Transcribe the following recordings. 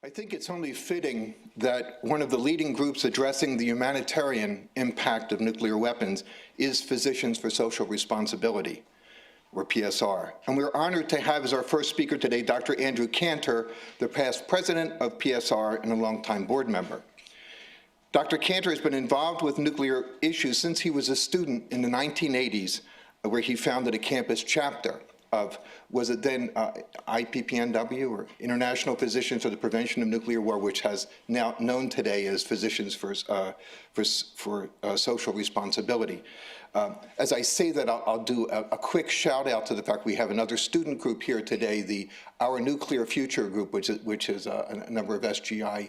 I think it's only fitting that one of the leading groups addressing the humanitarian impact of nuclear weapons is Physicians for Social Responsibility, or PSR. And we're honored to have as our first speaker today Dr. Andrew Kanter, the past president of PSR and a longtime board member. Dr. Kanter has been involved with nuclear issues since he was a student in the 1980s, where he founded a campus chapter of, was it then IPPNW, or International Physicians for the Prevention of Nuclear War, which has now known today as Physicians for Social Responsibility. As I say that, I'll do a quick shout out to the fact we have another student group here today, Our Nuclear Future group, which is a number of SGI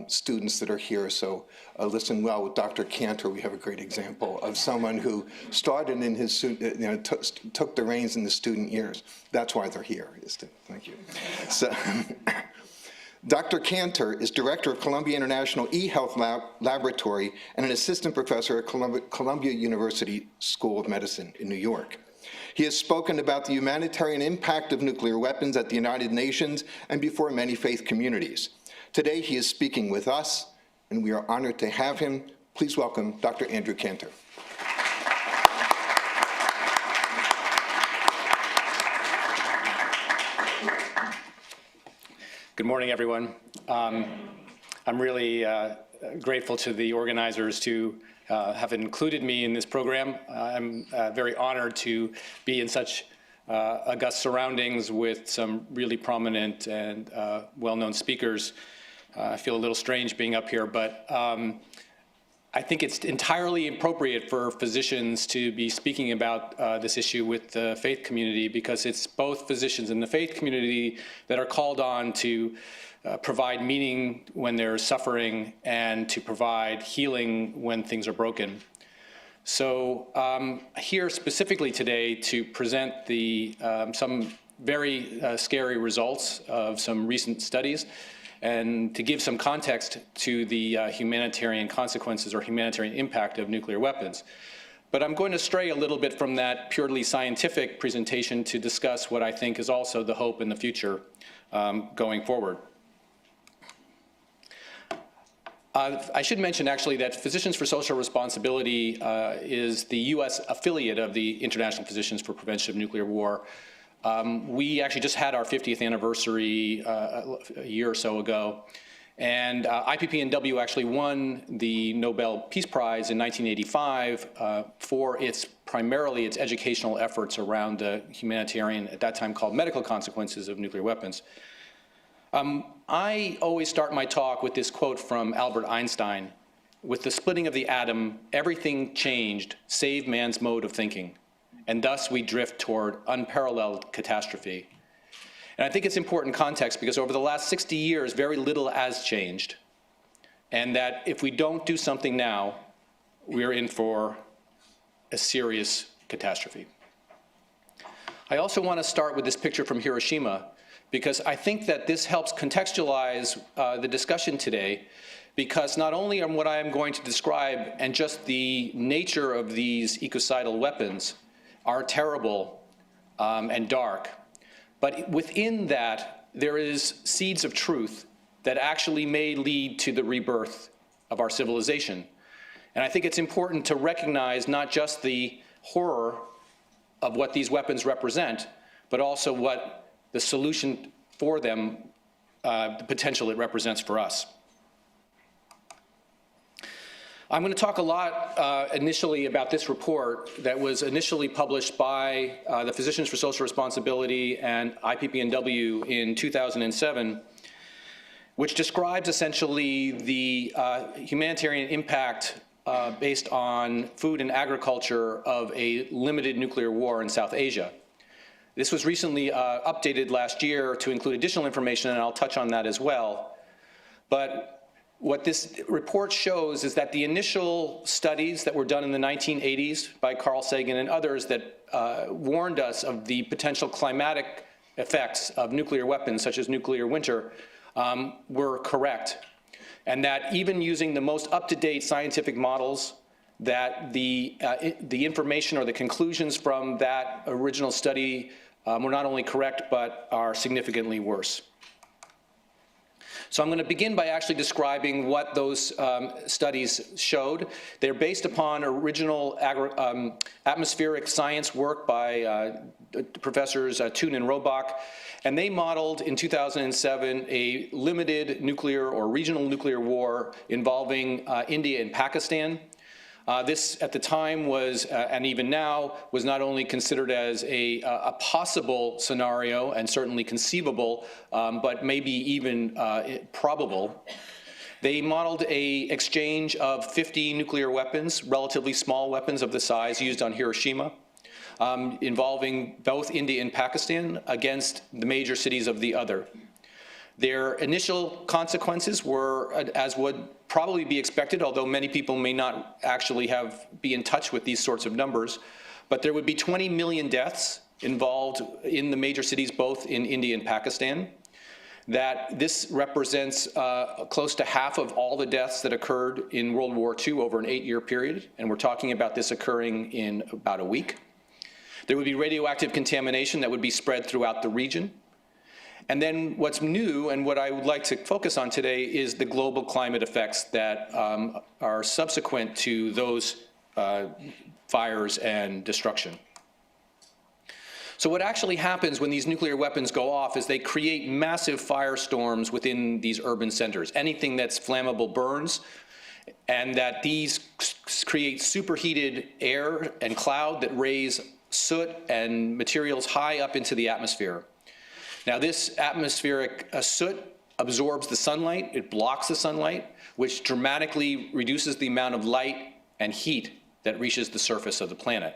students that are here. So listen well, with Dr. Kanter, we have a great example of someone who started in his, took the reins in the student years. That's why they're here. Thank you. So, Dr. Kanter is director of Columbia International eHealth Laboratory and an assistant professor at Columbia University School of Medicine in New York. He has spoken about the humanitarian impact of nuclear weapons at the United Nations and before many faith communities. Today, he is speaking with us, and we are honored to have him. Please welcome Dr. Andrew Kanter. Good morning, everyone. I'm really grateful to the organizers to have included me in this program. I'm very honored to be in such august surroundings with some really prominent and well-known speakers. I feel a little strange being up here, but I think it's entirely appropriate for physicians to be speaking about this issue with the faith community, because it's both physicians in the faith community that are called on to provide meaning when there's suffering and to provide healing when things are broken. So I'm here specifically today to present some very scary results of some recent studies, and to give some context to the humanitarian consequences or humanitarian impact of nuclear weapons. But I'm going to stray a little bit from that purely scientific presentation to discuss what I think is also the hope in the future going forward. I should mention actually that Physicians for Social Responsibility is the US affiliate of the International Physicians for Prevention of Nuclear War. We actually just had our 50th anniversary a year or so ago, and IPPNW actually won the Nobel Peace Prize in 1985 for primarily its educational efforts around the humanitarian, at that time called medical consequences of nuclear weapons. I always start my talk with this quote from Albert Einstein: "With the splitting of the atom, everything changed save man's mode of thinking, and thus we drift toward unparalleled catastrophe." And I think it's important context, because over the last 60 years, very little has changed, and that if we don't do something now, we're in for a serious catastrophe. I also want to start with this picture from Hiroshima, because I think that this helps contextualize the discussion today, because not only on what I am going to describe and just the nature of these ecocidal weapons are terrible and dark, but within that there is seeds of truth that actually may lead to the rebirth of our civilization. And I think it's important to recognize not just the horror of what these weapons represent, but also what the solution for them, the potential it represents for us. I'm going to talk a lot initially about this report that was initially published by the Physicians for Social Responsibility and IPPNW in 2007, which describes essentially the humanitarian impact based on food and agriculture of a limited nuclear war in South Asia. This was recently updated last year to include additional information, and I'll touch on that as well. But what this report shows is that the initial studies that were done in the 1980s by Carl Sagan and others that warned us of the potential climatic effects of nuclear weapons, such as nuclear winter, were correct. And that even using the most up-to-date scientific models, that the information or the conclusions from that original study were not only correct, but are significantly worse. So I'm going to begin by actually describing what those studies showed. They're based upon original atmospheric science work by professors Toon and Robach, and they modeled in 2007 a limited nuclear or regional nuclear war involving India and Pakistan. This, at the time, was, and even now, was not only considered as a possible scenario and certainly conceivable, but maybe even probable. They modeled an exchange of 50 nuclear weapons, relatively small weapons of the size used on Hiroshima, involving both India and Pakistan against the major cities of the other. Their initial consequences were, as would probably be expected, although many people may not actually be in touch with these sorts of numbers, but there would be 20 million deaths involved in the major cities, both in India and Pakistan. That this represents close to half of all the deaths that occurred in World War II over an 8-year period, and we're talking about this occurring in about a week. There would be radioactive contamination that would be spread throughout the region. And then what's new, and what I would like to focus on today, is the global climate effects that are subsequent to those fires and destruction. So what actually happens when these nuclear weapons go off is they create massive firestorms within these urban centers. Anything that's flammable burns, and that these create superheated air and cloud that raise soot and materials high up into the atmosphere. Now, this atmospheric soot absorbs the sunlight, it blocks the sunlight, which dramatically reduces the amount of light and heat that reaches the surface of the planet.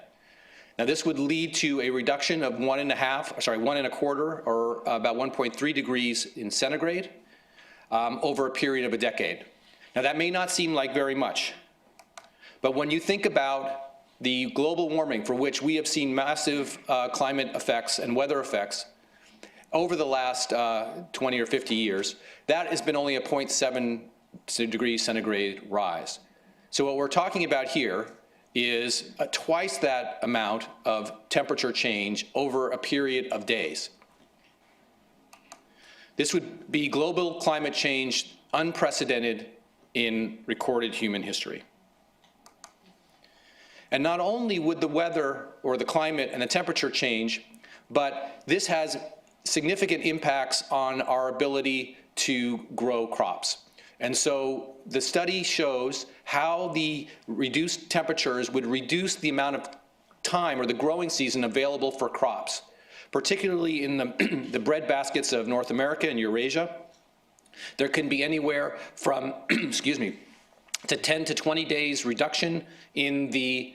Now, this would lead to a reduction of 1.25, or about 1.3 degrees in centigrade over a period of a decade. Now, that may not seem like very much, but when you think about the global warming for which we have seen massive climate effects and weather effects over the last 20 or 50 years, that has been only a 0.7 degrees centigrade rise. So what we're talking about here is twice that amount of temperature change over a period of days. This would be global climate change unprecedented in recorded human history. And not only would the weather or the climate and the temperature change, but this has significant impacts on our ability to grow crops. And so the study shows how the reduced temperatures would reduce the amount of time or the growing season available for crops, particularly in the bread baskets of North America and Eurasia. There can be anywhere from, to 10 to 20 days reduction in the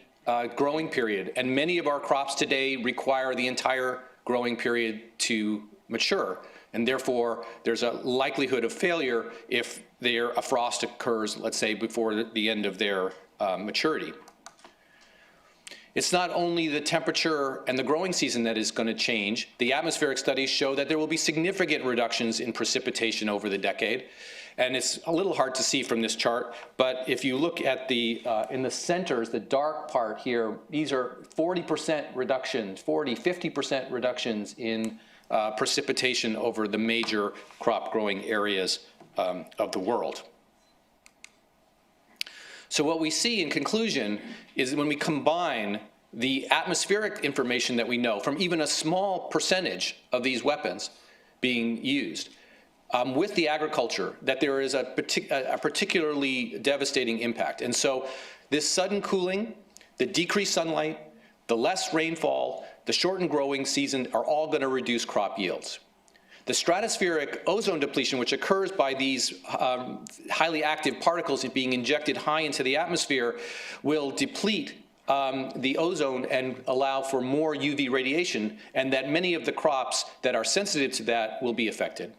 growing period. And many of our crops today require the entire growing period to mature, and therefore there's a likelihood of failure if a frost occurs, let's say, before the end of their maturity. It's not only the temperature and the growing season that is going to change. The atmospheric studies show that there will be significant reductions in precipitation over the decade. And it's a little hard to see from this chart, but if you look at in the centers, the dark part here, these are 40% reductions, 50% reductions in precipitation over the major crop growing areas of the world. So what we see in conclusion is when we combine the atmospheric information that we know from even a small percentage of these weapons being used, with the agriculture, that there is a particularly devastating impact. And so this sudden cooling, the decreased sunlight, the less rainfall, the shortened growing season are all going to reduce crop yields. The stratospheric ozone depletion, which occurs by these highly active particles being injected high into the atmosphere, will deplete the ozone and allow for more UV radiation, and that many of the crops that are sensitive to that will be affected.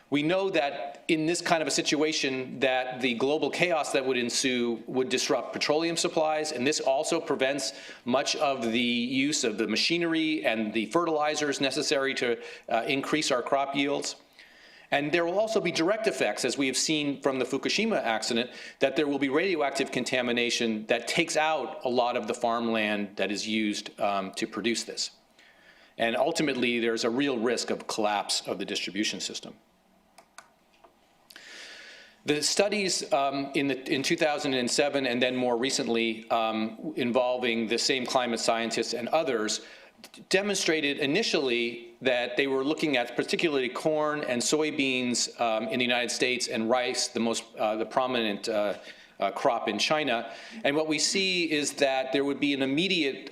We know that in this kind of a situation that the global chaos that would ensue would disrupt petroleum supplies, and this also prevents much of the use of the machinery and the fertilizers necessary to increase our crop yields. And there will also be direct effects, as we have seen from the Fukushima accident, that there will be radioactive contamination that takes out a lot of the farmland that is used to produce this. And ultimately, there's a real risk of collapse of the distribution system. The studies in 2007 and then more recently involving the same climate scientists and others demonstrated initially that they were looking at particularly corn and soybeans in the United States and rice, the prominent crop in China. And what we see is that there would be an immediate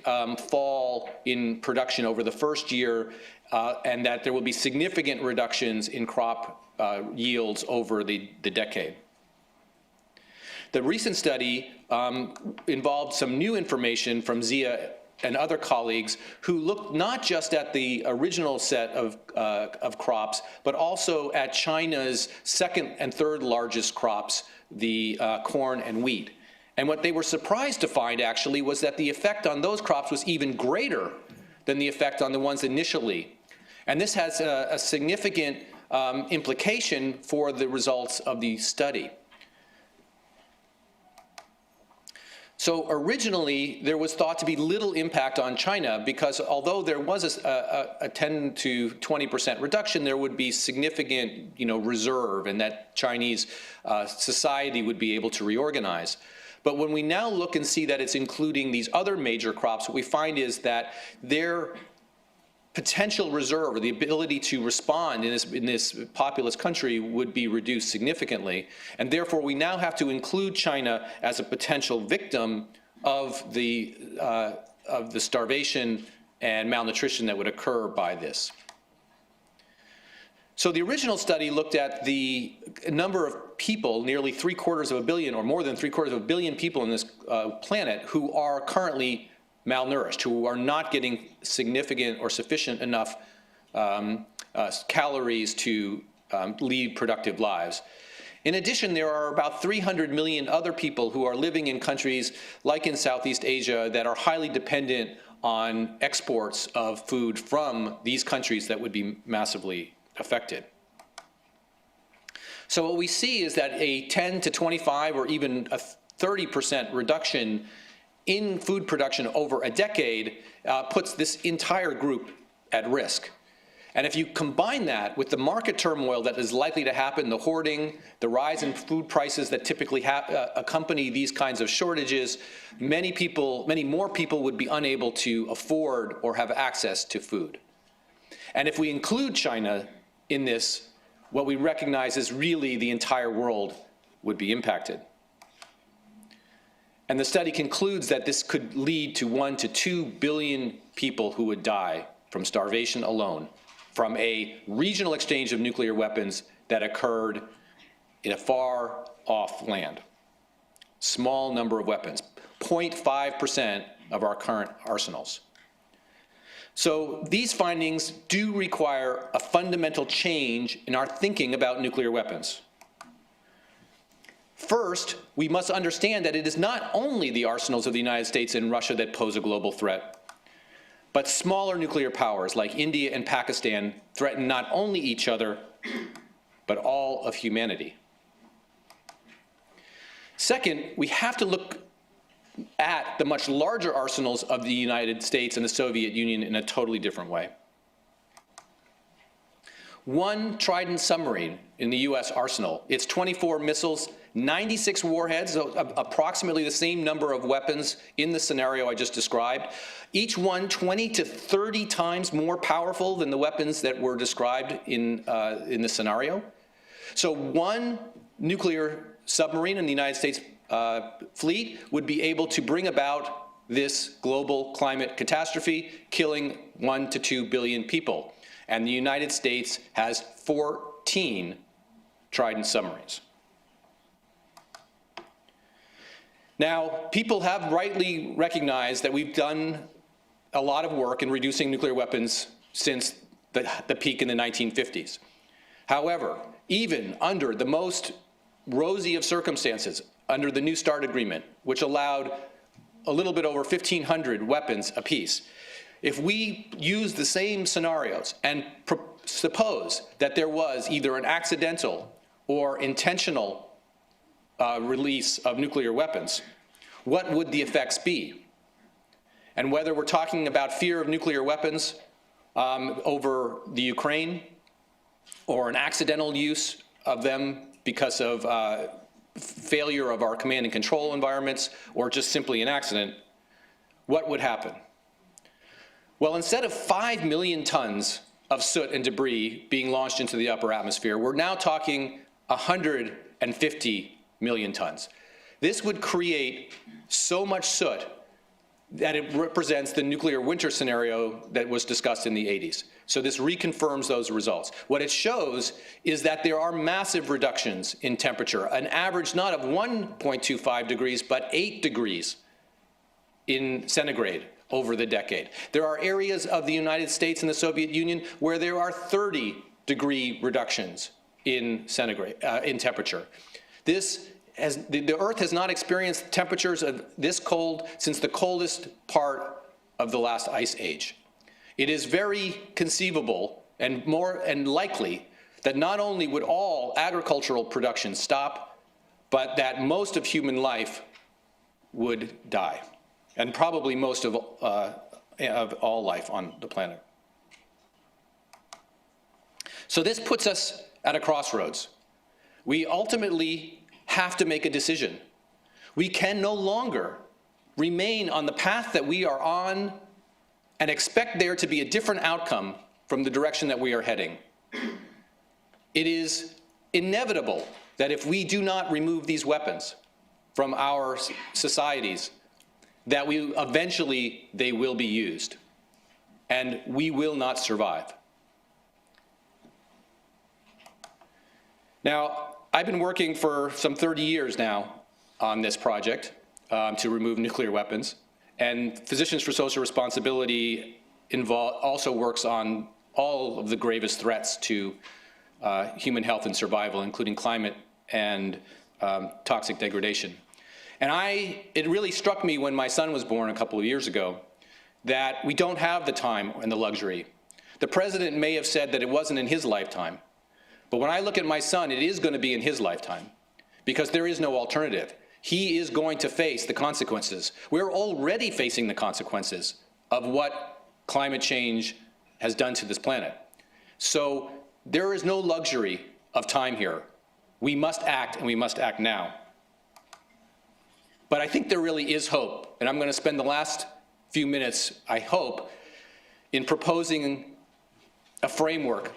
fall in production over the first year, and that there will be significant reductions in crop yields over the decade. The recent study involved some new information from Zia and other colleagues who looked not just at the original set of crops, but also at China's second and third largest crops, the corn and wheat. And what they were surprised to find, actually, was that the effect on those crops was even greater than the effect on the ones initially. And this has a significant implication for the results of the study. So originally, there was thought to be little impact on China because although there was a 10 to 20% reduction, there would be significant, reserve, and that Chinese society would be able to reorganize. But when we now look and see that it's including these other major crops, what we find is that their potential reserve, or the ability to respond in this populous country, would be reduced significantly. And therefore, we now have to include China as a potential victim of the starvation and malnutrition that would occur by this. So the original study looked at the number of people, nearly 750 million, or more than 750 million people on this planet who are currently malnourished, who are not getting significant or sufficient enough calories to lead productive lives. In addition, there are about 300 million other people who are living in countries like in Southeast Asia that are highly dependent on exports of food from these countries that would be massively affected. So what we see is that a 10 to 25 or even a 30% reduction in food production over a decade puts this entire group at risk. And if you combine that with the market turmoil that is likely to happen, the hoarding, the rise in food prices that typically accompany these kinds of shortages, many more people would be unable to afford or have access to food. And if we include China in this, what we recognize is really the entire world would be impacted. And the study concludes that this could lead to 1 to 2 billion people who would die from starvation alone from a regional exchange of nuclear weapons that occurred in a far off land. Small number of weapons, 0.5% of our current arsenals. So these findings do require a fundamental change in our thinking about nuclear weapons. First, we must understand that it is not only the arsenals of the United States and Russia that pose a global threat, but smaller nuclear powers like India and Pakistan threaten not only each other, but all of humanity. Second, we have to look at the much larger arsenals of the United States and the Soviet Union in a totally different way. One Trident submarine in the US arsenal, its 24 missiles, 96 warheads, so approximately the same number of weapons in the scenario I just described, each one 20 to 30 times more powerful than the weapons that were described in the scenario. So one nuclear submarine in the United States fleet would be able to bring about this global climate catastrophe, killing 1 to 2 billion people. And the United States has 14 Trident submarines. Now, people have rightly recognized that we've done a lot of work in reducing nuclear weapons since the peak in the 1950s. However, even under the most rosy of circumstances, under the New START agreement, which allowed a little bit over 1,500 weapons apiece, if we use the same scenarios and suppose that there was either an accidental or intentional release of nuclear weapons, what would the effects be? And whether we're talking about fear of nuclear weapons over the Ukraine, or an accidental use of them because of failure of our command and control environments or just simply an accident, what would happen? Well, instead of 5 million tons of soot and debris being launched into the upper atmosphere, we're now talking 150 million tons. This would create so much soot that it represents the nuclear winter scenario that was discussed in the 80s. So this reconfirms those results. What it shows is that there are massive reductions in temperature, an average not of 1.25 degrees, but 8 degrees in centigrade over the decade. There are areas of the United States and the Soviet Union where there are 30-degree reductions in centigrade, in temperature. The Earth has not experienced temperatures of this cold since the coldest part of the last ice age. It is very conceivable and likely that not only would all agricultural production stop, but that most of human life would die, and probably most of all life on the planet. So this puts us at a crossroads. We ultimately have to make a decision. We can no longer remain on the path that we are on and expect there to be a different outcome from the direction that we are heading. It is inevitable that if we do not remove these weapons from our societies, that eventually they will be used, and we will not survive. Now, I've been working for some 30 years now on this project to remove nuclear weapons, and Physicians for Social Responsibility also works on all of the gravest threats to human health and survival, including climate and toxic degradation. And it really struck me when my son was born a couple of years ago that we don't have the time and the luxury. The president may have said that it wasn't in his lifetime, but when I look at my son, it is going to be in his lifetime, because there is no alternative. He is going to face the consequences. We're already facing the consequences of what climate change has done to this planet. So there is no luxury of time here. We must act, and we must act now. But I think there really is hope, and I'm going to spend the last few minutes, I hope, in proposing a framework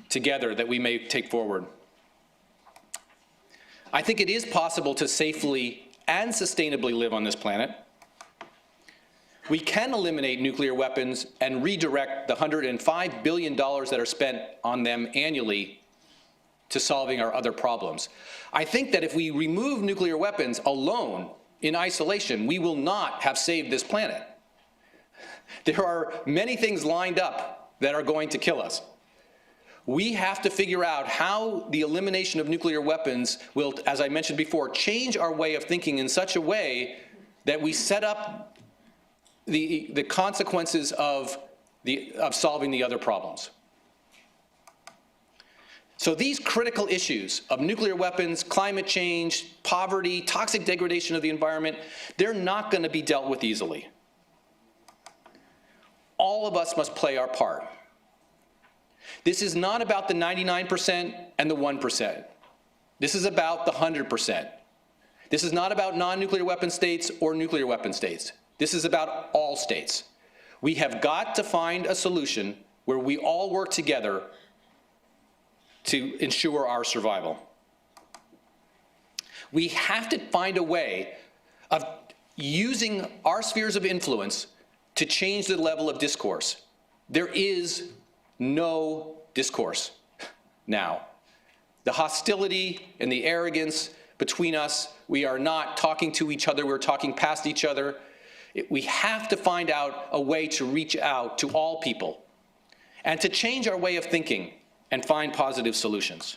together that we may take forward. I think it is possible to safely and sustainably live on this planet. We can eliminate nuclear weapons and redirect the $105 billion that are spent on them annually to solving our other problems. I think that if we remove nuclear weapons alone, in isolation, we will not have saved this planet. There are many things lined up that are going to kill us. We have to figure out how the elimination of nuclear weapons will, as I mentioned before, change our way of thinking in such a way that we set up the consequences of solving the other problems. So these critical issues of nuclear weapons, climate change, poverty, toxic degradation of the environment, they're not going to be dealt with easily. All of us must play our part. This is not about the 99% and the 1%. This is about the 100%. This is not about non-nuclear weapon states or nuclear weapon states. This is about all states. We have got to find a solution where we all work together to ensure our survival. We have to find a way of using our spheres of influence to change the level of discourse. There is no discourse now. The hostility and the arrogance between us, we are not talking to each other, we're talking past each other. We have to find out a way to reach out to all people and to change our way of thinking and find positive solutions.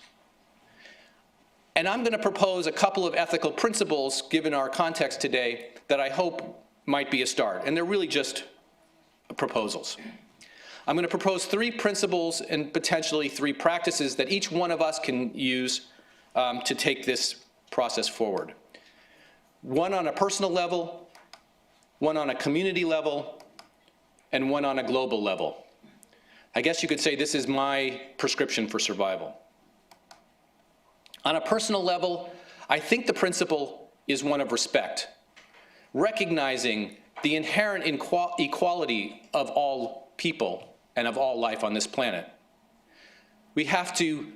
And I'm going to propose a couple of ethical principles, given our context today, that I hope might be a start. And they're really just proposals. I'm going to propose 3 principles and potentially 3 practices that each one of us can use to take this process forward. One on a personal level, one on a community level, and one on a global level. I guess you could say this is my prescription for survival. On a personal level, I think the principle is one of respect, recognizing the inherent equality of all people and of all life on this planet. We have to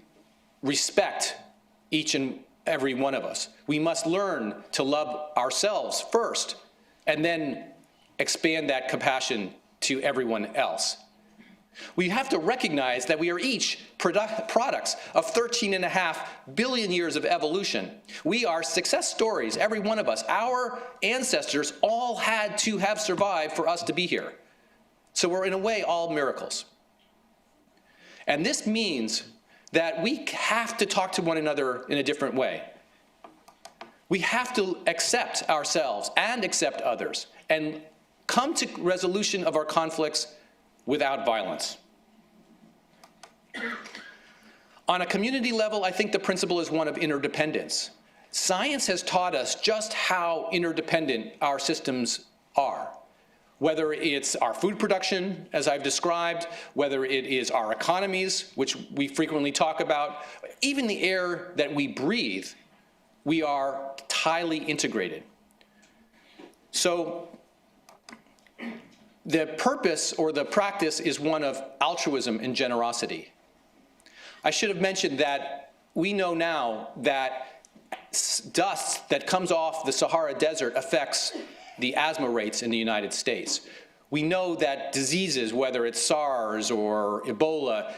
respect each and every one of us. We must learn to love ourselves first, and then expand that compassion to everyone else. We have to recognize that we are each products of 13.5 billion years of evolution. We are success stories, every one of us. Our ancestors all had to have survived for us to be here. So we're in a way all miracles. And this means that we have to talk to one another in a different way. We have to accept ourselves and accept others and come to resolution of our conflicts without violence. On a community level, I think the principle is one of interdependence. Science has taught us just how interdependent our systems are, whether it's our food production, as I've described, whether it is our economies, which we frequently talk about, even the air that we breathe, we are highly integrated. So the purpose or the practice is one of altruism and generosity. I should have mentioned that we know now that dust that comes off the Sahara Desert affects the asthma rates in the United States. We know that diseases, whether it's SARS or Ebola,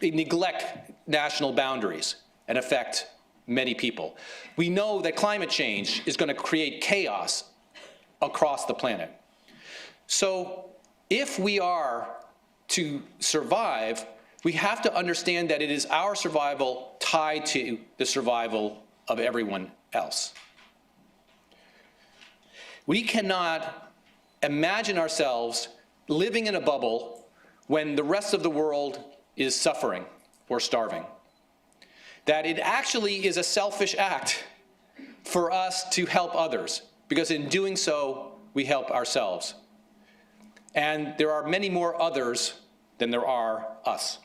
neglect national boundaries and affect many people. We know that climate change is going to create chaos across the planet. So if we are to survive, we have to understand that it is our survival tied to the survival of everyone else. We cannot imagine ourselves living in a bubble when the rest of the world is suffering or starving. That it actually is a selfish act for us to help others, because in doing so, we help ourselves. And there are many more others than there are us.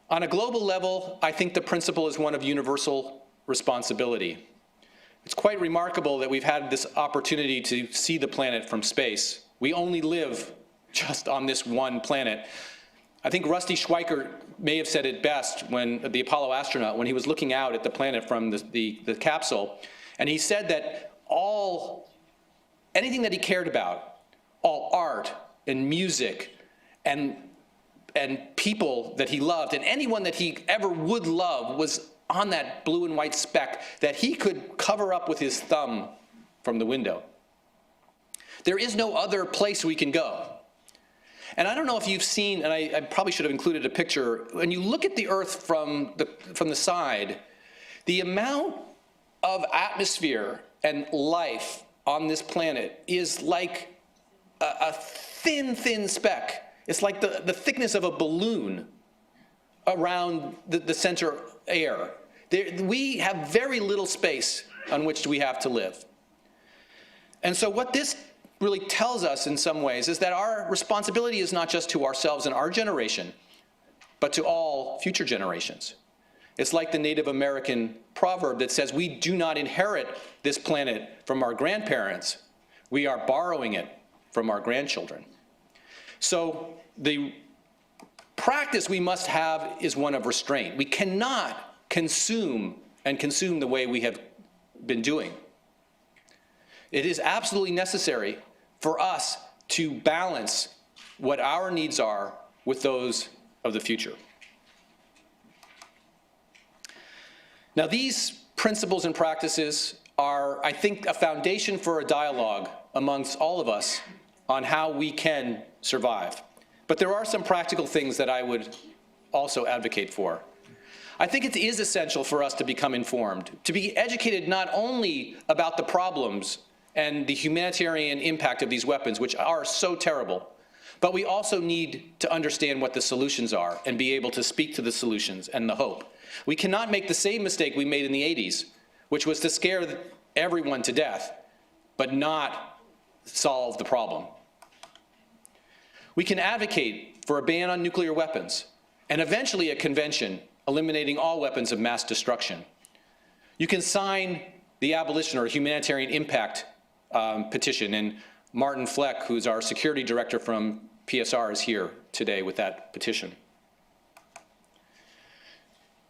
On a global level, I think the principle is one of universal responsibility. It's quite remarkable that we've had this opportunity to see the planet from space. We only live just on this one planet. I think Rusty Schweiker may have said it best when the Apollo astronaut, when he was looking out at the planet from the capsule, and he said that anything that he cared about, all art and music and people that he loved, and anyone that he ever would love was on that blue and white speck that he could cover up with his thumb from the window. There is no other place we can go. And I don't know if you've seen, and I probably should have included a picture, when you look at the Earth from the side, the amount of atmosphere and life on this planet is like a thin, thin speck. It's like the thickness of a balloon around the center air. We have very little space on which we have to live. And so what this really tells us in some ways is that our responsibility is not just to ourselves and our generation, but to all future generations. It's like the Native American proverb that says we do not inherit this planet from our grandparents, we are borrowing it from our grandchildren. So the practice we must have is one of restraint. We cannot consume the way we have been doing. It is absolutely necessary for us to balance what our needs are with those of the future. Now, these principles and practices are, I think, a foundation for a dialogue amongst all of us on how we can survive. But there are some practical things that I would also advocate for. I think it is essential for us to become informed, to be educated not only about the problems and the humanitarian impact of these weapons, which are so terrible, but we also need to understand what the solutions are and be able to speak to the solutions and the hope. We cannot make the same mistake we made in the 80s, which was to scare everyone to death, but not solve the problem. We can advocate for a ban on nuclear weapons and eventually a convention eliminating all weapons of mass destruction. You can sign the abolition or humanitarian impact petition, and Martin Fleck, who's our security director from PSR, is here today with that petition.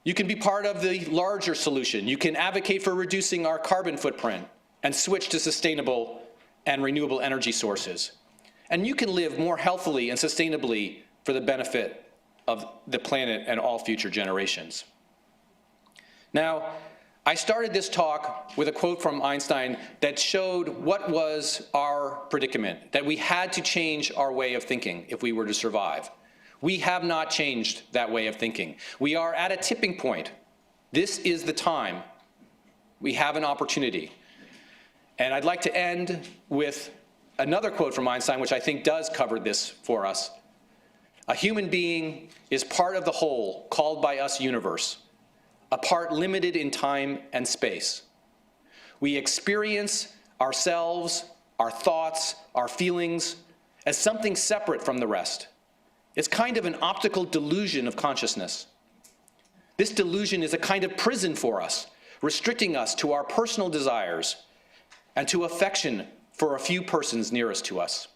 You can be part of the larger solution. You can advocate for reducing our carbon footprint and switch to sustainable and renewable energy sources. And you can live more healthily and sustainably for the benefit of the planet and all future generations. Now, I started this talk with a quote from Einstein that showed what was our predicament, that we had to change our way of thinking if we were to survive. We have not changed that way of thinking. We are at a tipping point. This is the time. We have an opportunity. And I'd like to end with another quote from Einstein, which I think does cover this for us. A human being is part of the whole called by us universe, a part limited in time and space. We experience ourselves, our thoughts, our feelings as something separate from the rest. It's kind of an optical delusion of consciousness. This delusion is a kind of prison for us, restricting us to our personal desires and to affection for a few persons nearest to us.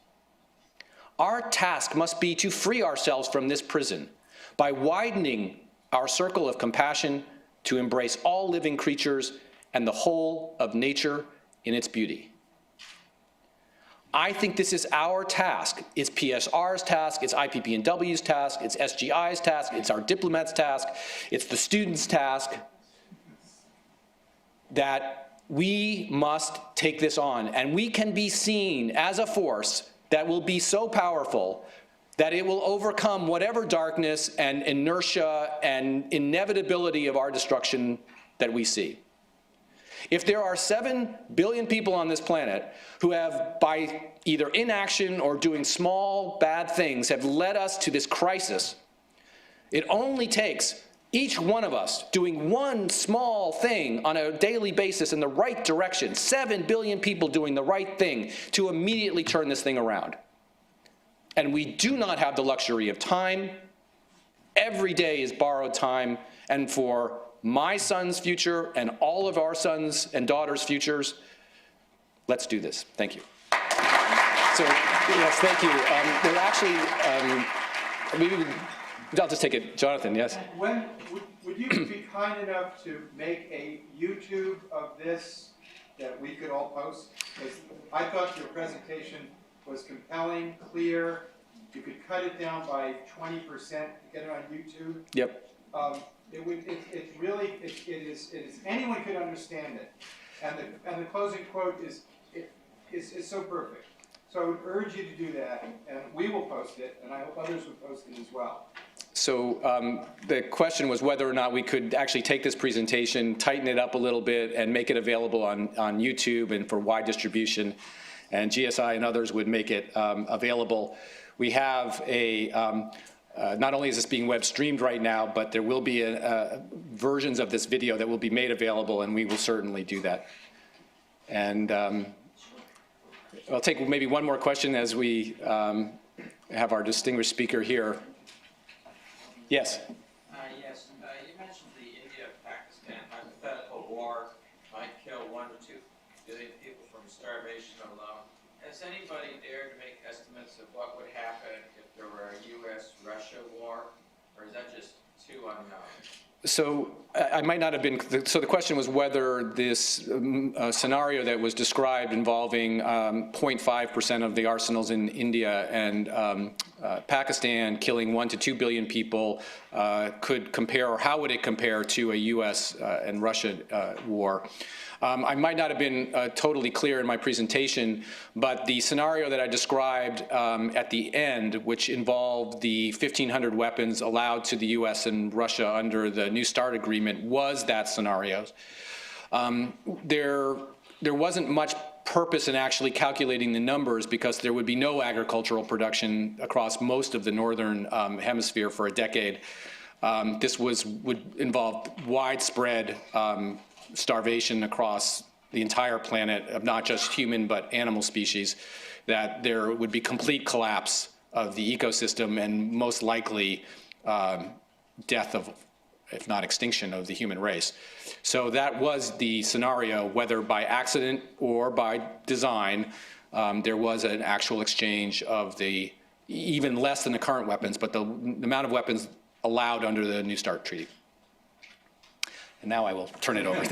Our task must be to free ourselves from this prison by widening our circle of compassion to embrace all living creatures and the whole of nature in its beauty. I think this is our task. It's PSR's task, it's IPPNW's task, it's SGI's task, it's our diplomats' task, it's the students' task, that we must take this on. And we can be seen as a force that will be so powerful that it will overcome whatever darkness and inertia and inevitability of our destruction that we see. If there are 7 billion people on this planet who have, by either inaction or doing small bad things, have led us to this crisis, it only takes each one of us doing one small thing on a daily basis in the right direction, 7 billion people doing the right thing, to immediately turn this thing around. And we do not have the luxury of time. Every day is borrowed time, and for my son's future and all of our sons and daughters' futures, let's do this. Thank you. So, yes, thank you. There actually, I'll just take it. Jonathan, yes? When, would you be kind enough to make a YouTube of this that we could all post? Because I thought your presentation was compelling, clear. You could cut it down by 20% to get it on YouTube. Yep. It is anyone could understand it, and the closing quote is so perfect. So I would urge you to do that, and we will post it, and I hope others will post it as well. So the question was whether or not we could actually take this presentation, tighten it up a little bit, and make it available on YouTube and for wide distribution, and GSI and others would make it available. We have a not only is this being web streamed right now, but there will be versions of this video that will be made available, and we will certainly do that. And I'll take maybe one more question as we have our distinguished speaker here. Yes? Yes, you mentioned the India-Pakistan hypothetical war might kill 1 to 2 billion people from starvation alone. Has anybody dared to make estimates of what would happen if there were a US-Russia war, or is that just too unknown? So I might not have been, so the question was whether this scenario that was described involving 0.5% of the arsenals in India and Pakistan killing 1 to 2 billion people could compare, or how would it compare to a US and Russia war. I might not have been totally clear in my presentation, but the scenario that I described at the end, which involved the 1,500 weapons allowed to the US and Russia under the New START agreement, was that scenario. There wasn't much purpose in actually calculating the numbers because there would be no agricultural production across most of the northern hemisphere for a decade. This would involve widespread starvation across the entire planet of not just human but animal species, that there would be complete collapse of the ecosystem and most likely death of if not extinction, of the human race. So that was the scenario, whether by accident or by design, there was an actual exchange of the, even less than the current weapons, but the amount of weapons allowed under the New START treaty. And now I will turn it over.